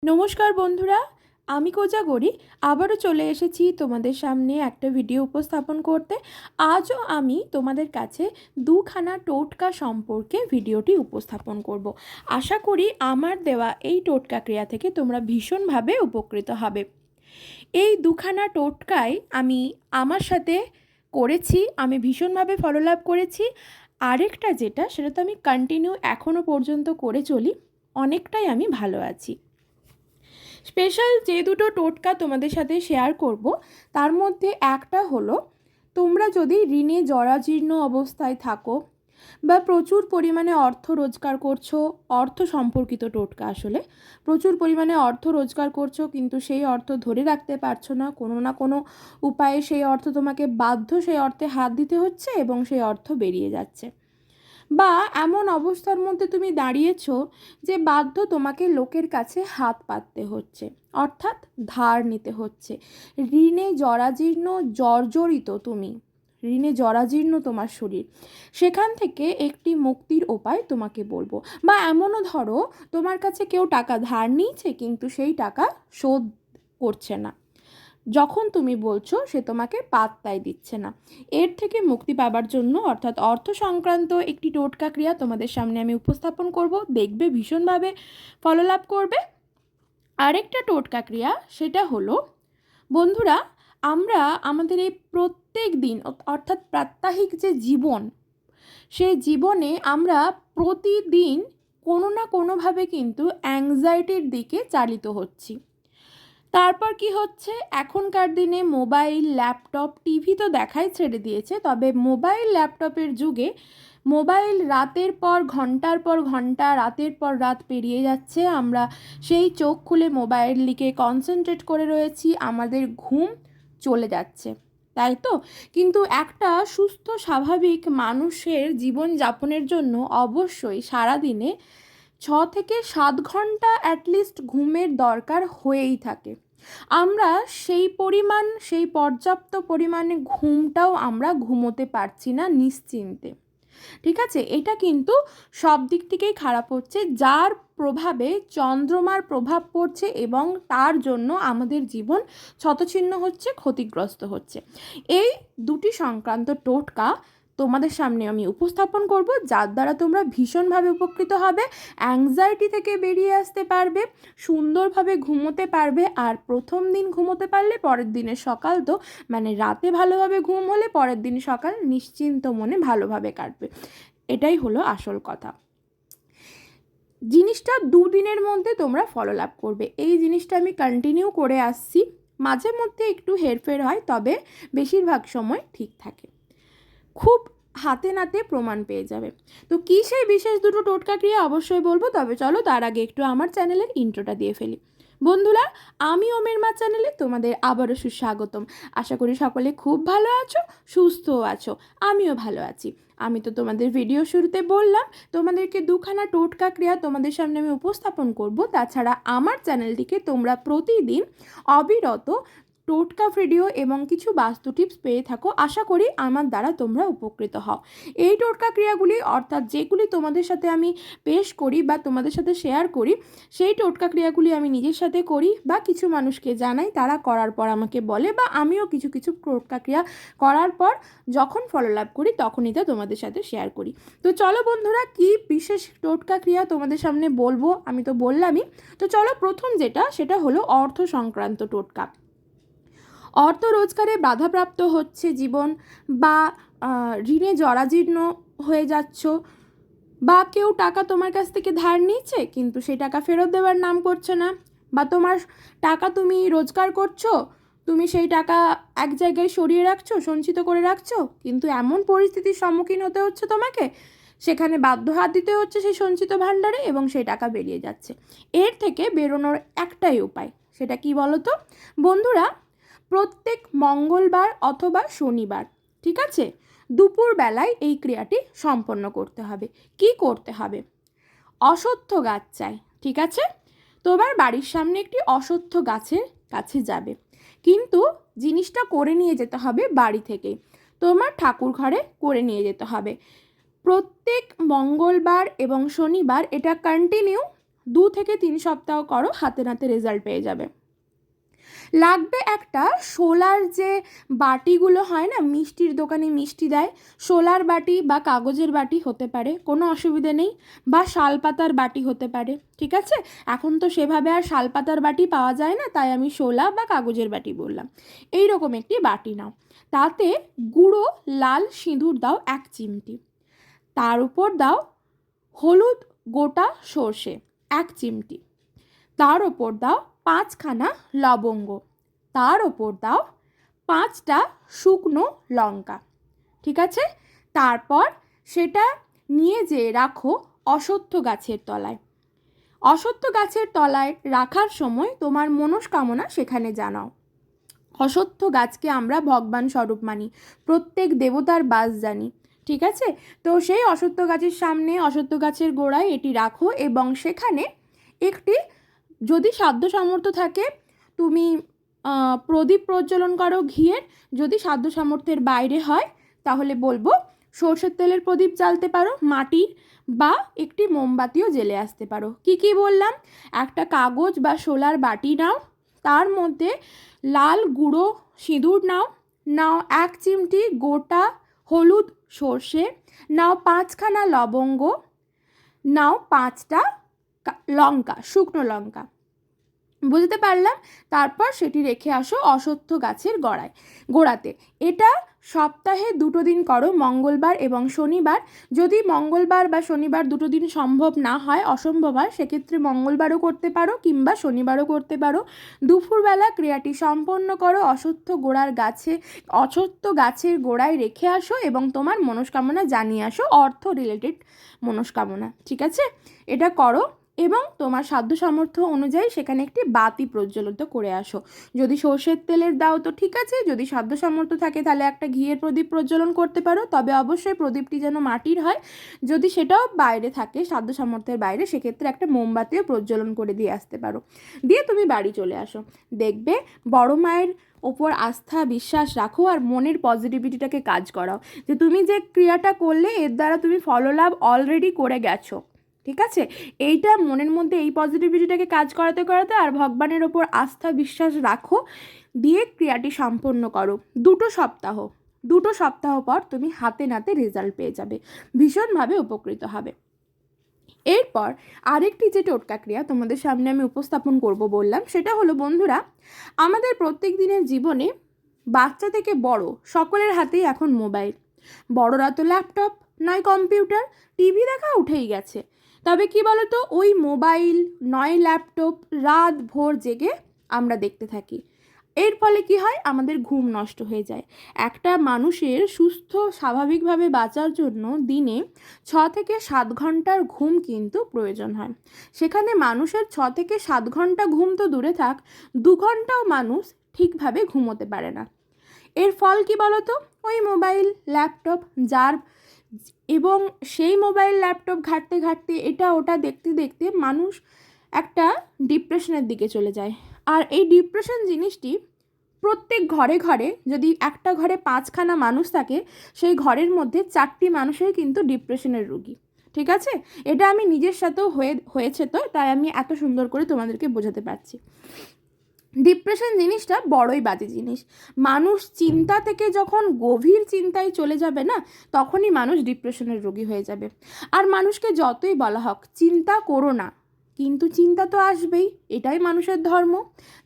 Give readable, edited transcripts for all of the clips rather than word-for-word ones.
নমস্কার বন্ধুরা, আমি কোজাগরি আবারও চলে এসেছি তোমাদের সামনে একটা ভিডিও উপস্থাপন করতে। আজও আমি তোমাদের কাছে দুখানা টোটকা সম্পর্কে ভিডিওটি উপস্থাপন করব। আশা করি আমার দেওয়া এই টোটকা ক্রিয়া থেকে তোমরা ভীষণভাবে উপকৃত হবে। এই দুখানা টোটকাই আমি আমার সাথে করেছি, আমি ভীষণভাবে ফললাভ করেছি। আরেকটা যেটা, সেটা তো আমি কন্টিনিউ এখনও পর্যন্ত করে চলি, অনেকটাই আমি ভালো আছি। স্পেশাল যে দুটো টোটকা তোমাদের সাথে শেয়ার করব, তার মধ্যে একটা হলো, তোমরা যদি ঋণে জরাজীর্ণ অবস্থায় থাকো বা প্রচুর পরিমাণে অর্থ রোজগার করছো, অর্থ সম্পর্কিত টোটকা আসলে, প্রচুর পরিমাণে অর্থ রোজগার করছো কিন্তু সেই অর্থ ধরে রাখতে পারছো না, কোনো না কোনো উপায়ে সেই অর্থ তোমাকে বাধ্য সেই অর্থে হাত দিতে হচ্ছে এবং সেই অর্থ বেরিয়ে যাচ্ছে, বা এমন অবস্থার মধ্যে তুমি দাঁড়িয়েছো যে বাধ্য তোমাকে লোকের কাছে হাত পাততে হচ্ছে, অর্থাৎ ধার নিতে হচ্ছে, ঋণে জরাজীর্ণ জর্জরিত তুমি, ঋণে জরাজীর্ণ তোমার শরীর, সেখান থেকে একটি মুক্তির উপায় তোমাকে বলবো। বা এমনও ধরো, তোমার কাছে কেউ টাকা ধার নিয়েছে কিন্তু সেই টাকা শোধ করছে না, যখন তুমি বলছো সে তোমাকে পাত্তাই দিচ্ছে না। এর থেকে মুক্তি পাবার জন্য, অর্থাৎ অর্থ সংক্রান্ত একটি টোটকা ক্রিয়া তোমাদের সামনে আমি উপস্থাপন করব, দেখবে ভীষণভাবে ফললাভ করবে। আরেকটা টোটকা ক্রিয়া, সেটা হলো, বন্ধুরা, আমরা আমাদের এই প্রত্যেক দিন, অর্থাৎ প্রাত্যহিক যে জীবন, সেই জীবনে আমরা প্রতিদিন কোনো না কোনোভাবে কিন্তু অ্যাংজাইটির দিকে চালিত হচ্ছি। তারপর কি হচ্ছে, এখনকার দিনে মোবাইল, ল্যাপটপ, টিভি তো দেখাই ছেড়ে দিয়েছে, তবে মোবাইল ল্যাপটপের যুগে মোবাইল রাতের পর ঘন্টার পর ঘন্টা, রাতের পর রাত পেরিয়ে যাচ্ছে, আমরা সেই চোখ খুলে মোবাইল দিকে কনসেন্ট্রেট করে রয়েছি, আমাদের ঘুম চলে যাচ্ছে, তাই তো? কিন্তু একটা সুস্থ স্বাভাবিক মানুষের জীবনযাপনের জন্য অবশ্যই সারাদিনে 6 থেকে 7 ঘন্টা অ্যাটলিস্ট ঘুমের দরকার হয়েই থাকে। আমরা সেই পর্যাপ্ত পরিমাণে ঘুমটাও আমরা ঘুমোতে পারছি না নিশ্চিন্তে, ঠিক আছে? এটা কিন্তু সব দিক থেকেই খারাপ হচ্ছে, যার প্রভাবে চন্দ্রমার প্রভাব পড়ছে এবং তার জন্য আমাদের জীবন ছতচ্ছিন্ন হচ্ছে, ক্ষতিগ্রস্ত হচ্ছে। এই দুটি সংক্রান্ত টোটকা তোমাদের সামনে আমি উপস্থাপন করব, যার দ্বারা তোমরা ভীষণভাবে উপকৃত হবে, অ্যাংজাইটি থেকে বেরিয়ে আসতে পারবে, সুন্দরভাবে ঘুমোতে পারবে, আর প্রথম দিন ঘুমোতে পারলে পরের দিনের সকাল তো, মানে রাতে ভালোভাবে ঘুম হলে পরের দিন সকাল নিশ্চিন্ত মনে ভালোভাবে কাটবে। এটাই হলো আসল কথা। জিনিসটা 2 দিনের মধ্যে তোমরা ফললাভ করবে। এই জিনিসটা আমি কন্টিনিউ করে আসছি, মাঝে মধ্যে একটু হেরফের হয়, তবে বেশিরভাগ সময় ঠিক থাকে, খুব হাতে নাতে প্রমাণ পেয়ে যাবে। তো কী সেই বিশেষ দুটো টোটকা ক্রিয়া অবশ্যই বলবো, তবে চলো তার আগে একটু আমার চ্যানেলের ইন্ট্রোটা দিয়ে ফেলি। বন্ধুরা, আমি ওমের মা চ্যানেলে তোমাদের আবারও সুস্বাগতম। আশা করি সকলে খুব ভালো আছো, সুস্থও আছো, আমিও ভালো আছি। আমি তো তোমাদের ভিডিও শুরুতে বললাম, তোমাদেরকে দুখানা টোটকা ক্রিয়া তোমাদের সামনে আমি উপস্থাপন করব। তাছাড়া আমার চ্যানেলটিকে তোমরা প্রতিদিন অবিরত টোটকা ভিডিও এবং কিছু বাস্তু টিপস পেয়ে থাকো। আশা করি আমার দ্বারা তোমরা উপকৃত হও। এই টোটকা ক্রিয়াগুলি, অর্থাৎ যেগুলি তোমাদের সাথে আমি পেশ করি বা তোমাদের সাথে শেয়ার করি, সেই টোটকা ক্রিয়াগুলি আমি নিজের সাথে করি বা কিছু মানুষকে জানাই, তারা করার পর আমাকে বলে, বা আমিও কিছু কিছু টোটকা ক্রিয়া করার পর যখন ফললাভ করি তখনই তা তোমাদের সাথে শেয়ার করি। তো চলো বন্ধুরা, কি বিশেষ টোটকা ক্রিয়া তোমাদের সামনে বলবো আমি তো বললামই। তো চলো, প্রথম যেটা, সেটা হলো অর্থ সংক্রান্ত টোটকা। অর্থ রোজগারে বাধাপ্রাপ্ত হচ্ছে জীবন, বা ঋণে জরাজীর্ণ হয়ে যাচ্ছ, বা কেউ টাকা তোমার কাছ থেকে ধার নিচ্ছে কিন্তু সেই টাকা ফেরত দেওয়ার নাম করছে না, বা তোমার টাকা তুমি রোজগার করছো, তুমি সেই টাকা এক জায়গায় সরিয়ে রাখছো, সঞ্চিত করে রাখছো, কিন্তু এমন পরিস্থিতির সম্মুখীন হতে হচ্ছে তোমাকে, সেখানে বাধ্য হাত দিতে হচ্ছে সেই সঞ্চিত ভাণ্ডারে এবং সেই টাকা বেরিয়ে যাচ্ছে। এর থেকে বেরোনোর একটাই উপায়, সেটা কি বলো তো বন্ধুরা? প্রত্যেক মঙ্গলবার অথবা শনিবার, ঠিক আছে, দুপুর বেলায় এই ক্রিয়াটি সম্পন্ন করতে হবে। কি করতে হবে? অশ্বত্থ গাছ চাই, ঠিক আছে? তোমার বাড়ির সামনে একটি অশ্বত্থ গাছের কাছে যাবে, কিন্তু জিনিসটা করে নিয়ে যেতে হবে বাড়ি থেকেই, তোমার ঠাকুর ঘরে করে নিয়ে যেতে হবে। প্রত্যেক মঙ্গলবার এবং শনিবার এটা কন্টিনিউ 2 থেকে 3 সপ্তাহ করো, হাতে নাতে রেজাল্ট পেয়ে যাবে। লাগবে একটা শোলার যে বাটিগুলো হয় না, মিষ্টির দোকানে মিষ্টি দেয়, শোলার বাটি বা কাগজের বাটি হতে পারে, কোনো অসুবিধে নেই, বা শালপাতার বাটি হতে পারে, ঠিক আছে। এখন তো সেভাবে আর শালপাতার বাটি পাওয়া যায় না, তাই আমি শোলা বা কাগজের বাটি বললাম। এই রকম একটি বাটি নাও, তাতে গুঁড়ো লাল সিঁদুর দাও 1 চিমটি, তার উপর দাও হলুদ গোটা সর্ষে 1 চিমটি, তার ওপর দাও 5খানা লবঙ্গ, তার ওপর দাও 5টা শুকনো লঙ্কা, ঠিক আছে। তারপর সেটা নিয়ে যেয়ে রাখো অশ্বত্থ গাছের তলায়। অশ্বত্থ গাছের তলায় রাখার সময় তোমার মনস্কামনা সেখানে জানাও। অশ্বত্থ গাছকে আমরা ভগবান স্বরূপ মানি, প্রত্যেক দেবতার বাস জানি, ঠিক আছে। তো সেই অশ্বত্থ গাছের সামনে, অশ্বত্থ গাছের গোড়ায় এটি রাখো এবং সেখানে একটি, যদি সাধ্য সামর্থ্য থাকে তুমি প্রদীপ প্রজ্বলন করো ঘিয়ের, যদি সাধ্য সামর্থ্যের বাইরে হয় তাহলে বলবো সরষের তেলের প্রদীপ জ্বালতে পারো, মাটির, বা একটি মোমবাতিও জ্বেলে আসতে পারো। কি বললাম, একটা কাগজ বা শোলার বাটি নাও, তার মধ্যে লাল গুঁড়ো সিঁদুর নাও, 1 চিমটি গোটা হলুদ সর্ষে, 5খানা লবঙ্গ, 5টা লঙ্কা, শুকনো লঙ্কা, বুঝতে পারলাম। তারপর সেটি রেখে আসো অশ্বত্থ গাছের গোড়াতে। এটা সপ্তাহে 2 দিন করো, মঙ্গলবার এবং শনিবার। যদি মঙ্গলবার বা শনিবার 2 দিন সম্ভব না হয়, অসম্ভব হয়, সেক্ষেত্রে মঙ্গলবারও করতে পারো কিংবা শনিবারও করতে পারো। দুপুরবেলা ক্রিয়াটি সম্পন্ন করো, অশ্বত্থ গাছের গোড়ায় রেখে আসো এবং তোমার মনস্কামনা জানিয়ে আসো, অর্থ রিলেটেড মনস্কামনা, ঠিক আছে। এটা করো এবং তোমার সাধ্য সামর্থ্য অনুযায়ী সেখানে একটি বাতি প্রজ্বলিত করে আসো। যদি সর্ষের তেলের দাও তো ঠিক আছে, যদি সাধ্য সামর্থ্য থাকে তাহলে একটা ঘিয়ের প্রদীপ প্রজ্বলন করতে পারো, তবে অবশ্যই প্রদীপটি যেন মাটির হয়। যদি সেটাও বাইরে থাকে, সাধ্য সামর্থ্যের বাইরে, সেক্ষেত্রে একটা মোমবাতিও প্রজ্বলন করে দিয়ে আসতে পারো, দিয়ে তুমি বাড়ি চলে আসো। দেখবে বড় মায়ের ওপর আস্থা বিশ্বাস রাখো আর মনের পজিটিভিটিটাকে কাজ করাও, যে তুমি যে ক্রিয়াটা করলে এর দ্বারা তুমি ফললাভ অলরেডি করে গেছো, ঠিক আছে। এইটা মনের মধ্যে এই পজিটিভিটিটাকে কাজ করাতে করাতে আর ভগবানের ওপর আস্থা বিশ্বাস রাখো, দিয়ে ক্রিয়াটি সম্পন্ন করো। 2 সপ্তাহ পর তুমি হাতে নাতে রেজাল্ট পেয়ে যাবে, ভীষণভাবে উপকৃত হবে। এরপর আরেকটি যে টোটকা ক্রিয়া তোমাদের সামনে আমি উপস্থাপন করব বললাম, সেটা হলো বন্ধুরা, আমাদের প্রত্যেক দিনের জীবনে বাচ্চা থেকে বড় সকলের হাতেই এখন মোবাইল, বড়রা তো ল্যাপটপ নয় কম্পিউটার, টিভি দেখা উঠেই গেছে। তবে কি বলতো, ওই মোবাইল নয় ল্যাপটপ রাত ভোর জেগে আমরা দেখতে থাকি। এর ফলে কি হয়, আমাদের ঘুম নষ্ট হয়ে যায়। একটা মানুষের সুস্থ স্বাভাবিকভাবে বাঁচার জন্য দিনে 6 থেকে 7 ঘন্টার ঘুম কিন্তু প্রয়োজন হয়। সেখানে মানুষের 6 থেকে 7 ঘন্টা ঘুম তো দূরে থাক, 2 ঘন্টাও মানুষ ঠিকভাবে ঘুমোতে পারে না। এর ফল কি বলতো, ওই মোবাইল ল্যাপটপ এবং সেই মোবাইল ল্যাপটপ ঘাঁটতে ঘাঁটতে, এটা ওটা দেখতে দেখতে মানুষ একটা ডিপ্রেশনের দিকে চলে যায়। আর এই ডিপ্রেশন জিনিসটি প্রত্যেক ঘরে ঘরে, যদি একটা ঘরে 5খানা মানুষ থাকে, সেই ঘরের মধ্যে 4টি মানুষের কিন্তু ডিপ্রেশনের রোগী, ঠিক আছে। এটা আমি নিজের সাথেও হয়েছে, তো তাই আমি এত সুন্দর করে তোমাদেরকে বোঝাতে পারছি। ডিপ্রেশন জিনিসটা বড়ই বাজে জিনিস। মানুষ চিন্তা থেকে যখন গভীর চিন্তায় চলে যাবে না, তখনই মানুষ ডিপ্রেশনের রোগী হয়ে যাবে। আর মানুষকে যতই বলা হোক চিন্তা করো না, কিন্তু চিন্তা তো আসবেই, এটাই মানুষের ধর্ম,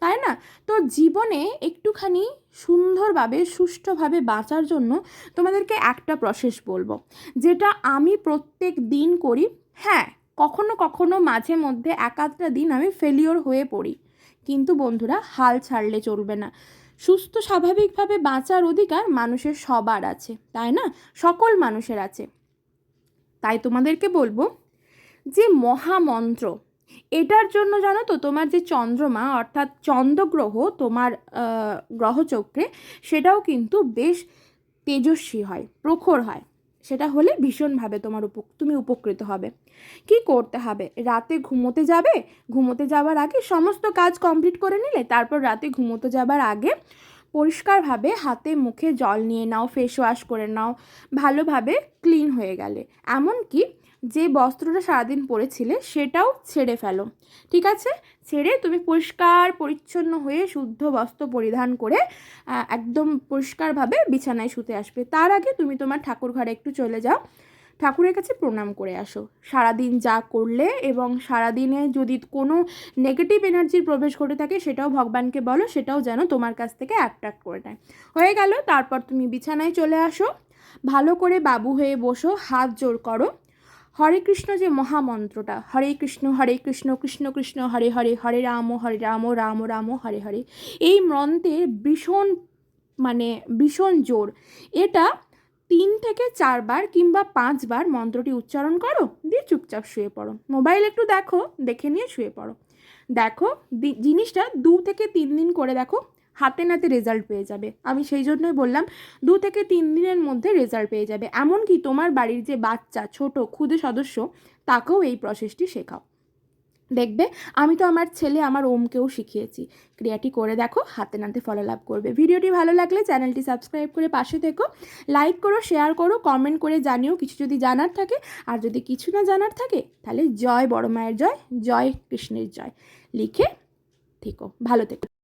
তাই না। তো জীবনে একটুখানি সুন্দরভাবে সুষ্ঠুভাবে বাঁচার জন্য তোমাদেরকে একটা প্রসেস বলবো, যেটা আমি প্রত্যেক দিন করি। হ্যাঁ, কখনো কখনো মাঝে মধ্যে 1-2টা দিন আমি ফেলিওর হয়ে পড়ি, কিন্তু বন্ধুরা হাল ছাড়লে চলবে না। সুস্থ স্বাভাবিকভাবে বাঁচার অধিকার মানুষের সবার আছে, তাই না, সকল মানুষের আছে। তাই তোমাদেরকে বলবো যে মহামন্ত্র, এটার জন্য জানো তো, তোমার যে চন্দ্রমা অর্থাৎ চন্দ্রগ্রহ তোমার গ্রহচক্রে, সেটাও কিন্তু বেশ তেজস্বী হয়, প্রখর হয়। সেটা হলে ভীষণভাবে তুমি উপকৃত হবে। কি করতে হবে, রাতে ঘুমোতে যাবার আগে সমস্ত কাজ কমপ্লিট করে নিলে, তারপর রাতে ঘুমোতে যাবার আগে পরিষ্কারভাবে হাতে মুখে জল নিয়ে নাও, ফেস ওয়াশ করে নাও, ভালোভাবে ক্লিন হয়ে গেলে, এমনকি যে বস্ত্রটা সারাদিন পরেছিলে সেটাও ছেড়ে ফেলো, ঠিক আছে? ছেড়ে তুমি পরিষ্কার পরিচ্ছন্ন হয়ে শুদ্ধ বস্ত্র পরিধান করে একদম পরিষ্কারভাবে বিছানায় শুতে আসবে। তার আগে তুমি তোমার ঠাকুর ঘরে একটু চলে যাও, ঠাকুরের কাছে প্রণাম করে আসো। সারাদিন যা করলে এবং সারাদিনে যদি কোনো নেগেটিভ এনার্জির প্রবেশ ঘটে থাকে সেটাও ভগবানকে বলো, সেটাও যেন তোমার কাছ থেকে অ্যাট্রাক্ট করে নেয়। হয়ে গেল, তারপর তুমি বিছানায় চলে আসো, ভালো করে বাবু হয়ে বসো, হাত জোড় করো। হরে কৃষ্ণ যে মহামন্ত্রটা, হরে কৃষ্ণ কৃষ্ণ কৃষ্ণ হরে হরে, হরে রাম রাম রাম হরে হরে, এই মন্ত্রের ভীষণ জোর। এটা 3 থেকে 4 বার কিংবা 5 বার মন্ত্রটি উচ্চারণ করো, দিয়ে চুপচাপ শুয়ে পড়ো। মোবাইল একটু দেখো, দেখে নিয়ে শুয়ে পড়ো। দেখো জিনিসটা 2 থেকে 3 দিন করে দেখো, হাতে নাতে রেজাল্ট পেয়ে যাবে। আমি সেই জন্যই বললাম 2 থেকে 3 দিনের মধ্যে রেজাল্ট পেয়ে যাবে। এমনকি তোমার বাড়ির যে বাচ্চা ছোট ক্ষুদে সদস্য তাকেও এই প্রসেসটি শেখাও, দেখবে। আমি তো আমার ছেলে আমার ওমকেও শিখিয়েছি, ক্রিয়াটি করে দেখো, হাতে নাতে ফলালাভ করবে। ভিডিওটি ভালো লাগলে চ্যানেলটি সাবস্ক্রাইব করে পাশে থেকো, লাইক করো, শেয়ার করো, কমেন্ট করে জানিও কিছু যদি জানার থাকে। আর যদি কিছু না জানার থাকে তাহলে জয় বড় মায়ের জয়, জয় কৃষ্ণের জয় লিখে থেকো, ভালো থেকো।